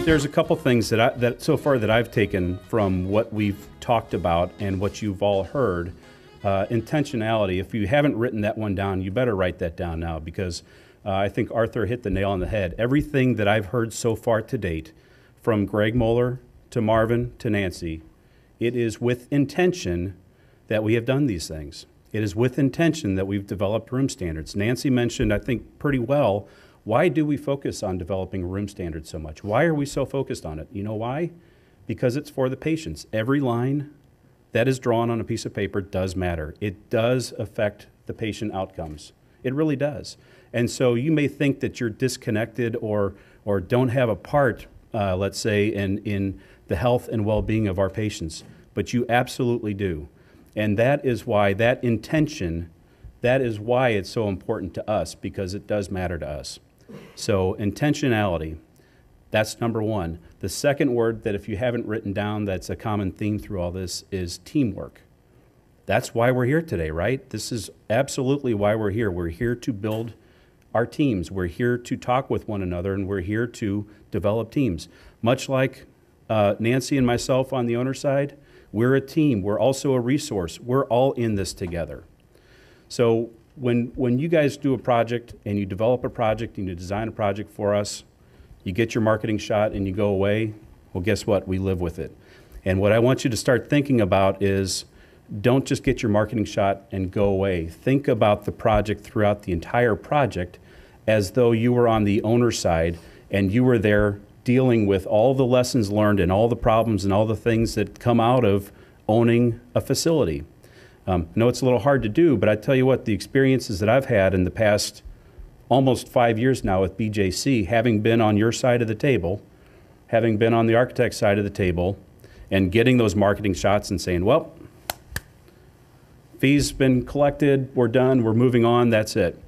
There's a couple things that so far that I've taken from what we've talked about and what you've all heard. Intentionality, if you haven't written that one down, you better write that down now, because I think Arthur hit the nail on the head. Everything that I've heard so far to date, from Greg Moeller to Marvin to Nancy, it is with intention that we have done these things. It is with intention that we've developed room standards. Nancy mentioned, I think pretty well, why do we focus on developing room standards so much? Why are we so focused on it? You know why? Because it's for the patients. Every line that is drawn on a piece of paper does matter. It does affect the patient outcomes. It really does. And so you may think that you're disconnected or don't have a part, let's say, in the health and well-being of our patients, but you absolutely do. And that is why that intention, that is why it's so important to us, because it does matter to us. So intentionality, that's number one. The second word that if you haven't written down that's a common theme through all this is teamwork. That's why we're here today, right? This is absolutely why we're here. We're here to build our teams. We're here to talk with one another, and we're here to develop teams. Much like Nancy and myself on the owner side, we're a team. We're also a resource. We're all in this together. So when you guys do a project and you develop a project and you design a project for us, you get your marketing shot and you go away, well, guess what? We live with it. And what I want you to start thinking about is don't just get your marketing shot and go away. Think about the project throughout the entire project as though you were on the owner side and you were there dealing with all the lessons learned and all the problems and all the things that come out of owning a facility. I know it's a little hard to do, but I tell you what, the experiences that I've had in the past almost 5 years now with BJC, having been on your side of the table, having been on the architect side of the table, and getting those marketing shots and saying, well, fees been collected, we're done, we're moving on, that's it.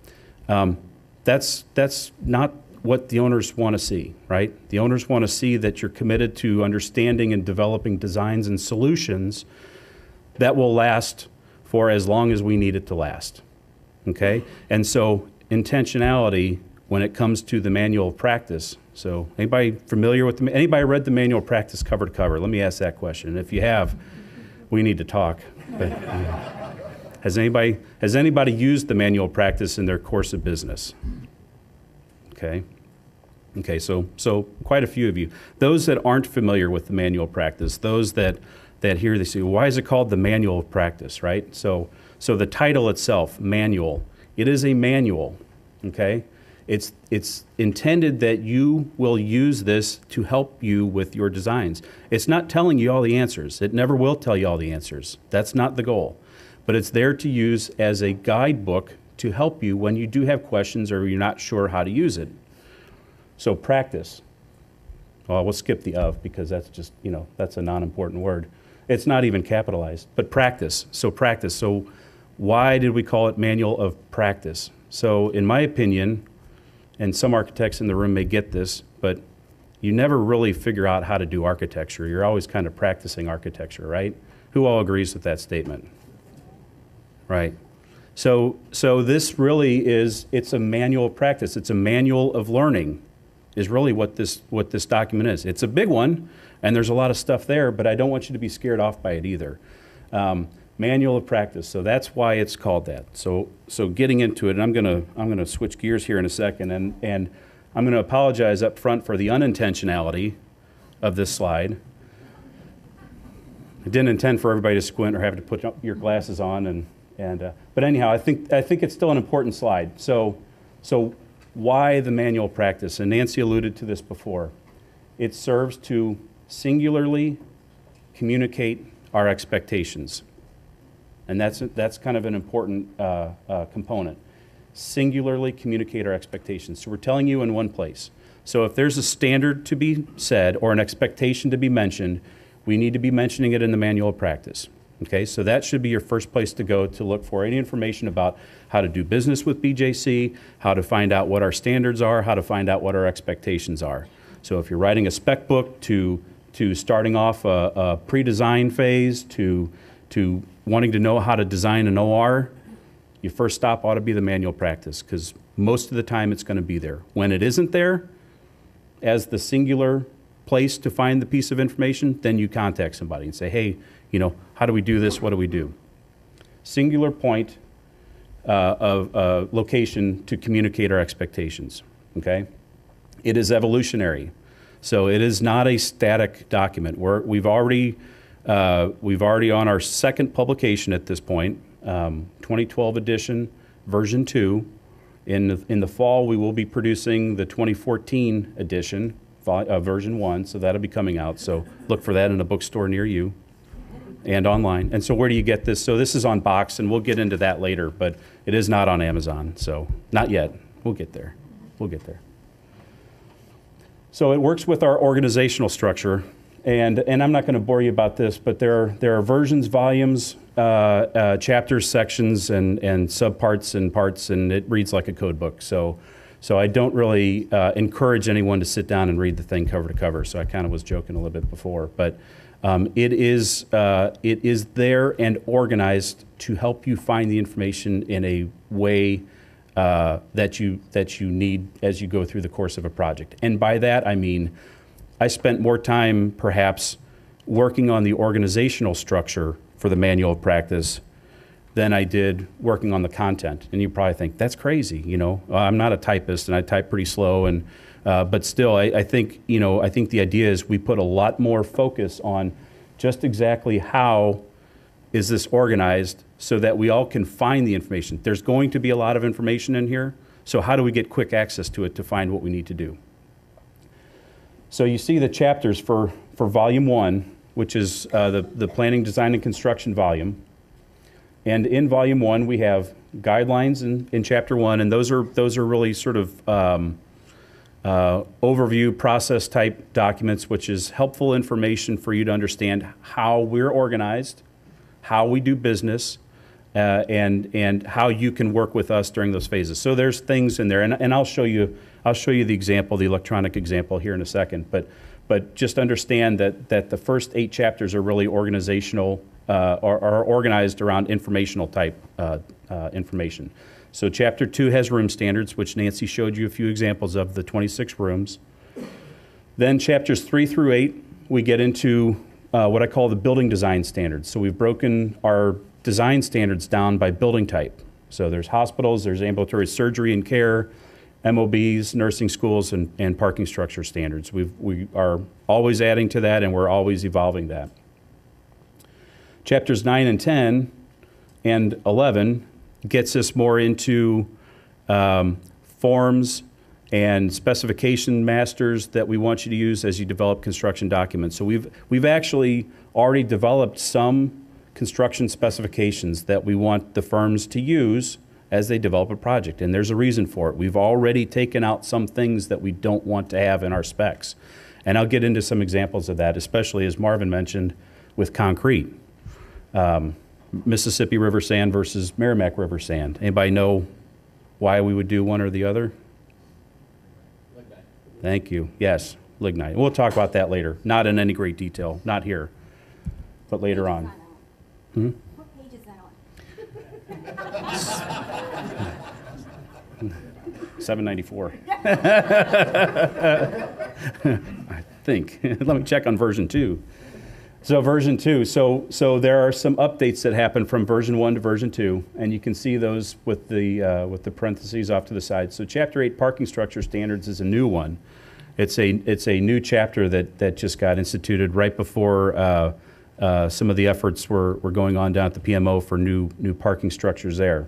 That's not what the owners want to see, right? The owners want to see that you're committed to understanding and developing designs and solutions that will last for as long as we need it to last, okay? And so intentionality when it comes to the manual of practice. So anybody familiar with anybody read the manual of practice cover to cover? Let me ask that question. If you have, we need to talk. But, has anybody used the manual of practice in their course of business? Okay. Okay, so quite a few of you. Those that aren't familiar with the manual of practice, those that hear, they say, well, why is it called the manual of practice, right? So the title itself, manual, it is a manual, okay? It's intended that you will use this to help you with your designs. It's not telling you all the answers. It never will tell you all the answers. That's not the goal. But it's there to use as a guidebook to help you when you do have questions or you're not sure how to use it. So practice. Well, we'll skip the of because that's just, that's a non-important word. It's not even capitalized, but practice. So practice. So why did we call it manual of practice? So in my opinion, and some architects in the room may get this, but you never really figure out how to do architecture. You're always kind of practicing architecture, right? Who all agrees with that statement? Right. So this really is, it's a manual of practice. It's a manual of learning is really what this document is. It's a big one, and there's a lot of stuff there, but I don't want you to be scared off by it either. Manual of practice, so that's why it's called that. So getting into it, and I'm gonna switch gears here in a second, and I'm gonna apologize up front for the unintentionality of this slide. I didn't intend for everybody to squint or have to put your glasses on, but anyhow, I think it's still an important slide. So why the manual of practice? And Nancy alluded to this before. It serves to singularly communicate our expectations. And that's kind of an important component. Singularly communicate our expectations. So we're telling you in one place. So if there's a standard to be said or an expectation to be mentioned, we need to be mentioning it in the manual of practice. Okay, so that should be your first place to go to look for any information about how to do business with BJC, how to find out what our standards are, how to find out what our expectations are. So if you're writing a spec book to starting off a pre-design phase to wanting to know how to design an OR, your first stop ought to be the manual practice, because most of the time it's going to be there. When it isn't there, as the singular place to find the piece of information, then you contact somebody and say, hey, you know, how do we do this? What do we do? Singular point of location to communicate our expectations, okay? It is evolutionary. So it is not a static document. We've already on our second publication at this point, 2012 edition, version 2. In the fall, we will be producing the 2014 edition, version 1, so that'll be coming out. So look for that in a bookstore near you and online. And so where do you get this? So this is on box, and we'll get into that later, but it is not on Amazon, so not yet. We'll get there. We'll get there. So it works with our organizational structure, and I'm not going to bore you about this, but there are versions, volumes, chapters, sections, and subparts and parts, and it reads like a code book. So I don't really encourage anyone to sit down and read the thing cover to cover. So I kind of was joking a little bit before, but it is there and organized to help you find the information in a way that you need as you go through the course of a project. And by that I mean I spent more time perhaps working on the organizational structure for the manual of practice than I did working on the content. And you probably think, that's crazy, you know. I'm not a typist and I type pretty slow, and but still I think, you know, I think the idea is we put a lot more focus on just exactly how is this organized so that we all can find the information. There's going to be a lot of information in here, so how do we get quick access to it to find what we need to do? So you see the chapters for volume 1, which is the planning, design, and construction volume. And in volume 1, we have guidelines in chapter 1, and those are really sort of overview process type documents, which is helpful information for you to understand how we're organized, how we do business, and how you can work with us during those phases. So there's things in there, and I'll show you the example, the electronic example here in a second. But just understand that the first 8 chapters are really organizational, are organized around informational type information. So chapter 2 has room standards, which Nancy showed you a few examples of, the 26 rooms. Then chapters 3 through 8, we get into what I call the building design standards. So we've broken our design standards down by building type. So there's hospitals, there's ambulatory surgery and care, MOBs, nursing schools, and parking structure standards. We are always adding to that, and we're always evolving that. Chapters 9 and 10 and 11 gets us more into forms and specification masters that we want you to use as you develop construction documents. So we've actually already developed some construction specifications that we want the firms to use as they develop a project, and there's a reason for it. We've already taken out some things that we don't want to have in our specs, and I'll get into some examples of that, especially as Marvin mentioned with concrete. Mississippi River sand versus Merrimack River sand. Anybody know why we would do one or the other? Lignite. Thank you. Yes, lignite. We'll talk about that later. Not in any great detail. Not here, but later on. Hmm? What page is that on? 794. I think. Let me check on version 2. So version 2, so there are some updates that happen from version 1 to version 2, and you can see those with the parentheses off to the side. So chapter 8, parking structure standards, is a new one. It's a new chapter that just got instituted right before some of the efforts were going on down at the PMO for new parking structures there.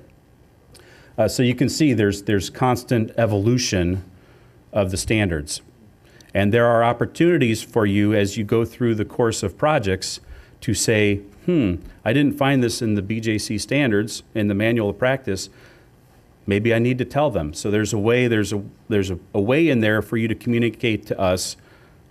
So you can see there's constant evolution of the standards. And there are opportunities for you as you go through the course of projects to say, I didn't find this in the BJC standards, in the manual of practice. Maybe I need to tell them. So there's a way in there for you to communicate to us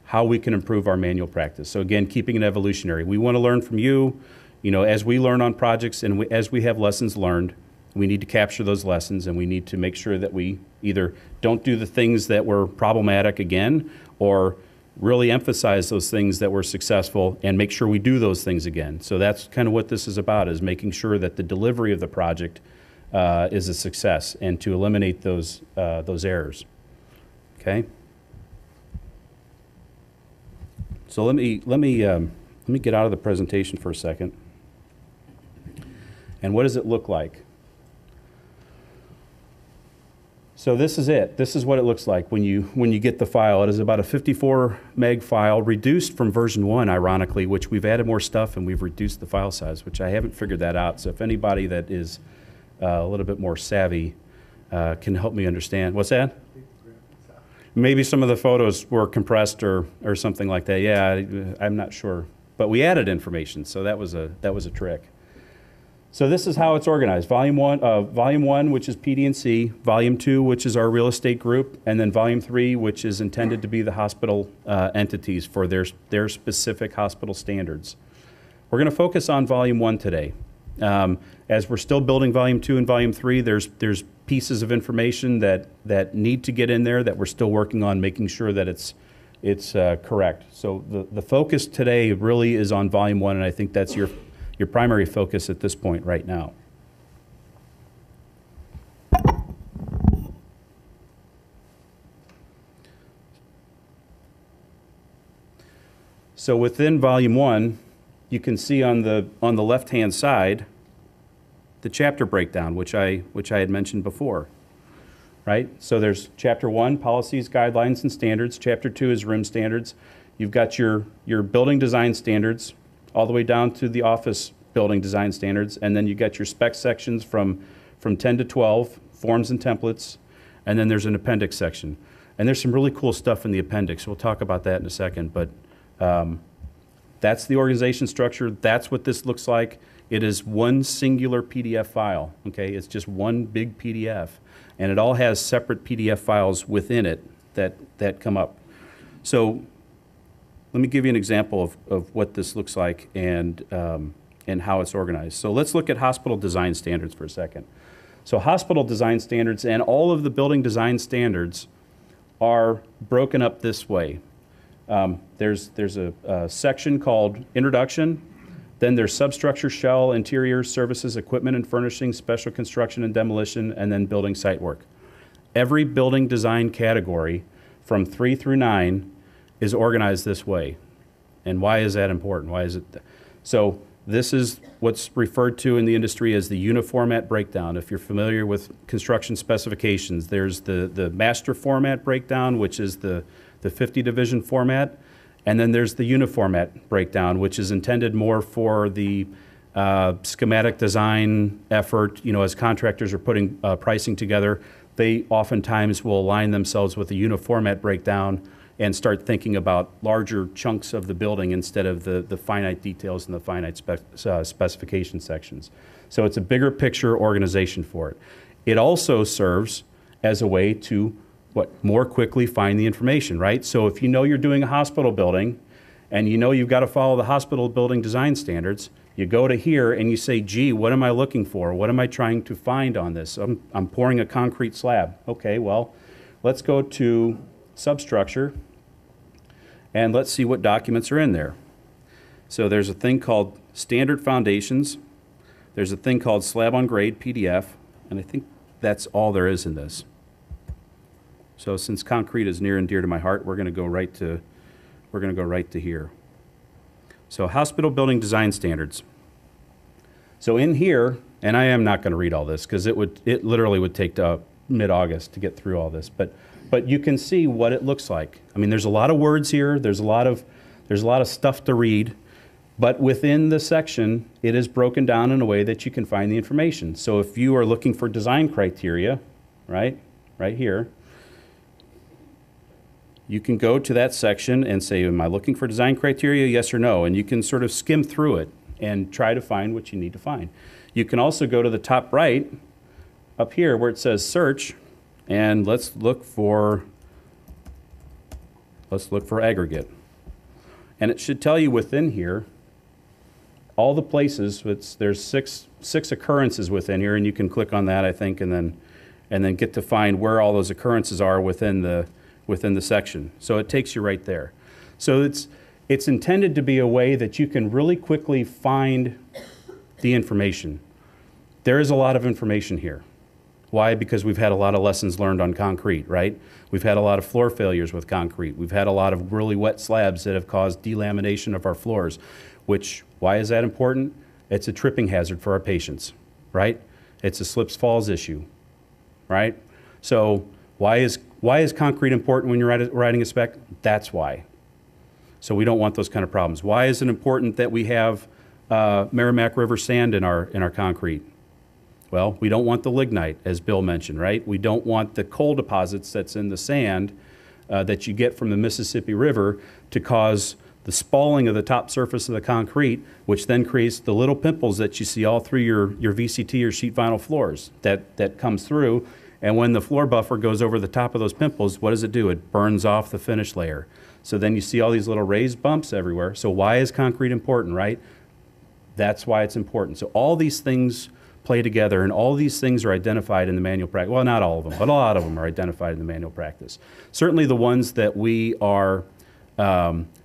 how we can improve our manual practice. So again, keeping it evolutionary. We want to learn from you, as we learn on projects and as we have lessons learned. We need to capture those lessons, and we need to make sure that we either don't do the things that were problematic again, or really emphasize those things that were successful and make sure we do those things again. So that's kind of what this is about, is making sure that the delivery of the project is a success, and to eliminate those errors. Okay? So let me get out of the presentation for a second. And what does it look like? So this is it. This is what it looks like when you get the file. It is about a 54 meg file, reduced from version 1, ironically, which we've added more stuff and we've reduced the file size, which I haven't figured that out. So if anybody that is a little bit more savvy can help me understand. What's that? Maybe some of the photos were compressed or something like that. Yeah, I'm not sure. But we added information, so that was a trick. So this is how it's organized. Volume one, which is PD&C, Volume 2, which is our real estate group, and then Volume 3, which is intended to be the hospital entities for their specific hospital standards. We're going to focus on Volume 1 today. As we're still building Volume 2 and Volume 3, there's pieces of information that need to get in there that we're still working on making sure that it's correct. So the focus today really is on Volume 1, and I think that's your primary focus at this point right now. So within Volume 1, you can see on the left-hand side the chapter breakdown, which I had mentioned before, right? So there's Chapter 1, Policies, Guidelines, and Standards. Chapter 2 is Room Standards. You've got your building design standards all the way down to the office building design standards, and then you got your spec sections from 10 to 12, forms and templates, and then there's an appendix section. And there's some really cool stuff in the appendix. We'll talk about that in a second, but that's the organization structure. That's what this looks like. It is one singular PDF file, okay? It's just one big PDF, and it all has separate PDF files within it that come up. So let me give you an example of what this looks like and how it's organized. So let's look at hospital design standards for a second. So hospital design standards and all of the building design standards are broken up this way. There's a section called Introduction, then there's Substructure, Shell, Interior, Services, Equipment and Furnishing, Special Construction and Demolition, and then Building Site Work. Every building design category from 3 through 9 is organized this way. And why is that important? Why is it? So this is what's referred to in the industry as the uniformat breakdown. If you're familiar with construction specifications, there's the master format breakdown, which is the 50 division format, and then there's the uniformat breakdown, which is intended more for the schematic design effort. You know, as contractors are putting pricing together, they oftentimes will align themselves with a uniformat breakdown and start thinking about larger chunks of the building instead of the finite details and the finite specification sections. So it's a bigger picture organization for it. It also serves as a way to more quickly find the information, right? So if you know you're doing a hospital building and you know you've got to follow the hospital building design standards, you go to here and you say, gee, what am I looking for? What am I trying to find on this? I'm pouring a concrete slab. Okay, well, let's go to substructure and let's see what documents are in there. So there's a thing called Standard Foundations. There's a thing called Slab on Grade PDF, and I think that's all there is in this. So since concrete is near and dear to my heart, we're going to go right to here. So hospital building design standards. So in here, and I am not going to read all this because it literally would take mid-August to get through all this, but you can see what it looks like. I mean, there's a lot of words here. There's a lot of stuff to read, but within the section, it is broken down in a way that you can find the information. So if you are looking for design criteria, right here, you can go to that section and say, am I looking for design criteria, yes or no? And you can sort of skim through it and try to find what you need to find. You can also go to the top right, up here where it says search, and let's look for aggregate. And it should tell you within here all the places. There's six occurrences within here, and you can click on that, I think, and then get to find where all those occurrences are within the section. So it takes you right there. So it's intended to be a way that you can really quickly find the information. There is a lot of information here. Why? Because we've had a lot of lessons learned on concrete, right? We've had a lot of floor failures with concrete. We've had a lot of really wet slabs that have caused delamination of our floors, which, why is that important? It's a tripping hazard for our patients, right? It's a slips falls issue, right? So why is concrete important when you're writing a spec? That's why. So we don't want those kind of problems. Why is it important that we have Merrimack River sand in our concrete? Well, we don't want the lignite, as Bill mentioned, right? We don't want the coal deposits that's in the sand that you get from the Mississippi River to cause the spalling of the top surface of the concrete, which then creates the little pimples that you see all through your VCT or sheet vinyl floors that comes through. And when the floor buffer goes over the top of those pimples, what does it do? It burns off the finish layer. So then you see all these little raised bumps everywhere. So why is concrete important, right? That's why it's important. So all these things play together, and all these things are identified in the manual practice. Well, not all of them, but a lot of them are identified in the manual practice. Certainly the ones that we are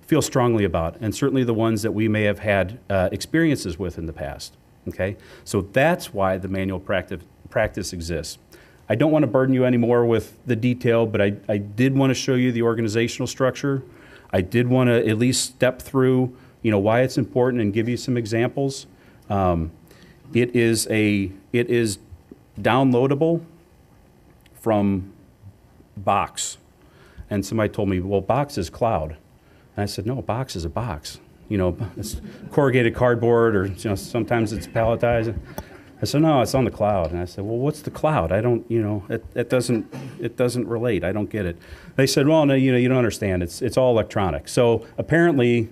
feel strongly about, and certainly the ones that we may have had experiences with in the past. Okay, so that's why the manual practice exists. I don't want to burden you anymore with the detail, but I did want to show you the organizational structure. I did want to at least step through, why it's important and give you some examples. It is downloadable from Box. And somebody told me, well, Box is cloud. And I said, no, Box is a box. It's corrugated cardboard, or sometimes it's palletized. I said, no, it's on the cloud. And I said, well, what's the cloud? I don't, it doesn't relate. I don't get it. They said, well, no, you don't understand. It's all electronic. So apparently,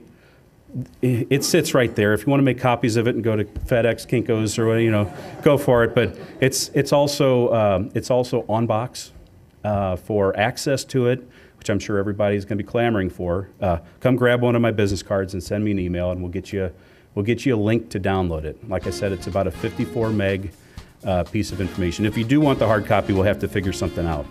it sits right there. If you want to make copies of it and go to FedEx, Kinko's, or go for it. But it's also on Box for access to it, which I'm sure everybody's going to be clamoring for. Come grab one of my business cards and send me an email, and we'll get you a link to download it. Like I said, it's about a 54 meg piece of information. If you do want the hard copy, we'll have to figure something out.